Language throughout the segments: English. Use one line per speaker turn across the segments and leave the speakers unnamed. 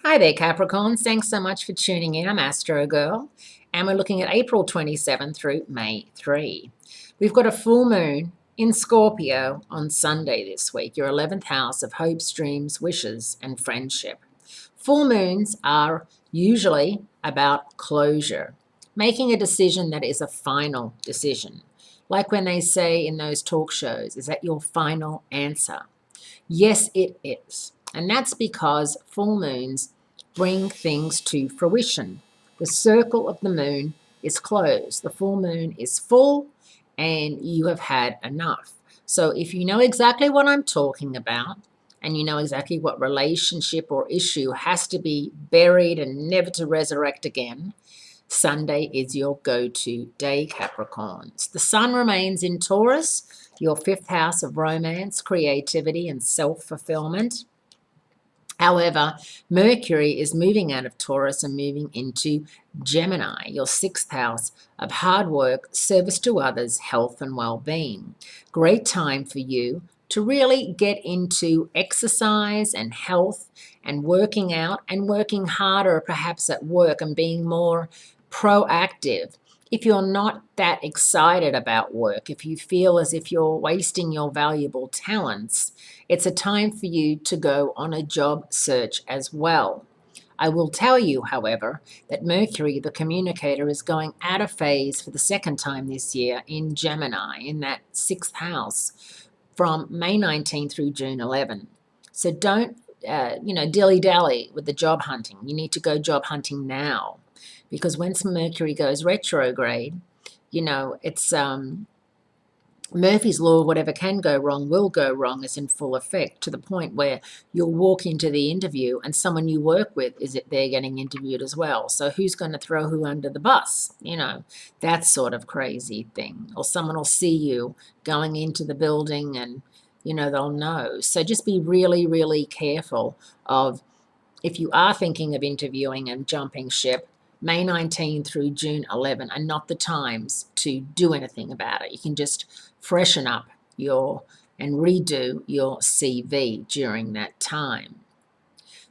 Hi there, Capricorns. Thanks so much for tuning in. I'm Astrogirl, and we're looking at April 27 through May 3. We've got a full moon in Scorpio on Sunday this week, your 11th house of hopes, dreams, wishes, and friendship. Full moons are usually about closure, making a decision that is a final decision. Like when they say in those talk shows, is that your final answer? Yes, it is. And that's because full moons bring things to fruition. The circle of the moon is closed. The full moon is full and you have had enough. So if you know exactly what I'm talking about and you know exactly what relationship or issue has to be buried and never to resurrect again, Sunday is your go-to day, Capricorns. The sun remains in Taurus, your 5th house of romance, creativity, and self-fulfillment. However, Mercury is moving out of Taurus and moving into Gemini, your 6th house of hard work, service to others, health and well-being. Great time for you to really get into exercise and health and working out and working harder perhaps at work and being more proactive. If you're not that excited about work, if you feel as if you're wasting your valuable talents, it's a time for you to go on a job search as well. I will tell you, however, that Mercury, the communicator, is going out of phase for the second time this year in Gemini, in that 6th house, from May 19 through June 11. So don't, dilly-dally with the job hunting. You need to go job hunting now. Because once Mercury goes retrograde, it's Murphy's law of whatever can go wrong will go wrong is in full effect, to the point where you'll walk into the interview and someone you work with they're getting interviewed as well. So who's going to throw who under the bus? That sort of crazy thing. Or someone will see you going into the building and they'll know. So just be really, really careful of, if you are thinking of interviewing and jumping ship, May 19 through June 11 are not the times to do anything about it. You can just freshen up and redo your CV during that time.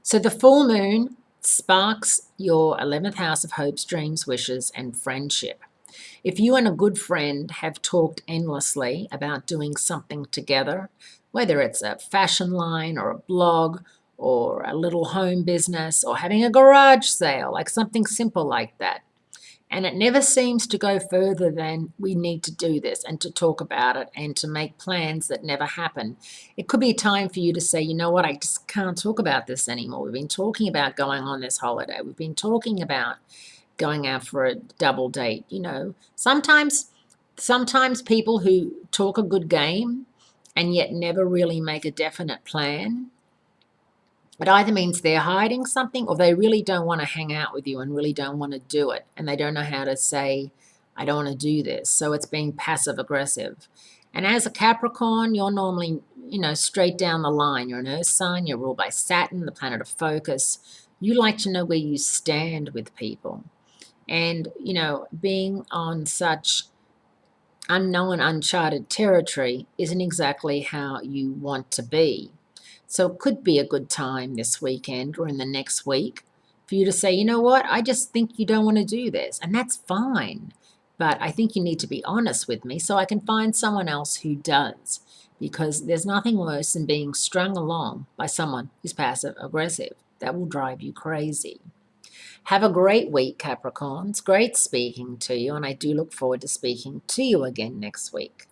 So the full moon sparks your 11th house of hopes, dreams, wishes, and friendship. If you and a good friend have talked endlessly about doing something together, whether it's a fashion line or a blog or a little home business or having a garage sale, like something simple like that. And it never seems to go further than we need to do this and to talk about it and to make plans that never happen. It could be time for you to say, you know what, I just can't talk about this anymore. We've been talking about going on this holiday. We've been talking about going out for a double date. Sometimes people who talk a good game and yet never really make a definite plan, it either means they're hiding something or they really don't want to hang out with you and really don't want to do it. And they don't know how to say, I don't want to do this. So it's being passive aggressive. And as a Capricorn, you're normally, straight down the line. You're an earth sign. You're ruled by Saturn, the planet of focus. You like to know where you stand with people. And, being on such unknown, uncharted territory isn't exactly how you want to be. So it could be a good time this weekend or in the next week for you to say, you know what, I just think you don't want to do this. And that's fine. But I think you need to be honest with me so I can find someone else who does. Because there's nothing worse than being strung along by someone who's passive aggressive. That will drive you crazy. Have a great week, Capricorns. Great speaking to you. And I do look forward to speaking to you again next week.